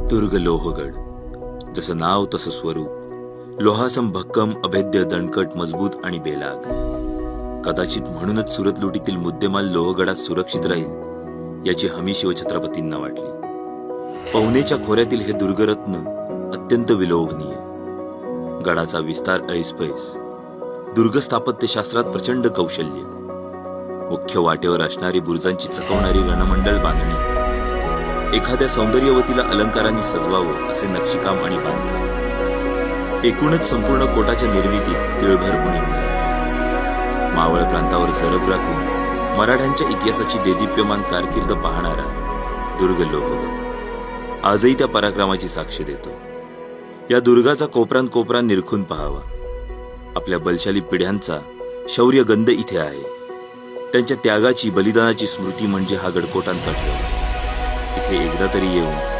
दुर्ग लोहगड, जसं नाव तसं स्वरूप, लोहासम भक्कम, अभेद्य, दणकट, मजबूत आणि बेलाग. कदाचित म्हणूनच सुरत लुटीतील मुद्देमाल लोहगडात सुरक्षित राहील याची हमी शिवछत्रपतींना वाटली. पवनेच्या खोऱ्यातील हे दुर्गरत्न अत्यंत विलोभनीय. गडाचा विस्तार ऐसपैस, दुर्ग स्थापत्यशास्त्रात प्रचंड कौशल्य, मुख्य वाटेवर असणारी बुरुजांची चकवणारी रणमंडळ बांधणी, एखाद्या सौंदर्यवतीला अलंकारांनी सजवावं असे नक्षीकाम आणि बांधकाम, एकूणच संपूर्ण कोटाच्या निर्मितीत तिळभर उणीव नाही. मावळ प्रांतावर जरब राखून मराठ्यांच्या इतिहासाची देदीप्यमान कारकीर्द पाहणारा दुर्ग लोहगड आजही त्या पराक्रमाची साक्ष देतो. या दुर्गाचा कोपरान कोपरा निरखून पहावा. आपल्या बलशाली पिढ्यांचा शौर्य गंध इथे आहे. त्यांच्या त्यागाची, बलिदानाची स्मृती म्हणजे हा गडकोटांचा ठेवा. इथे एकदा तरी येऊन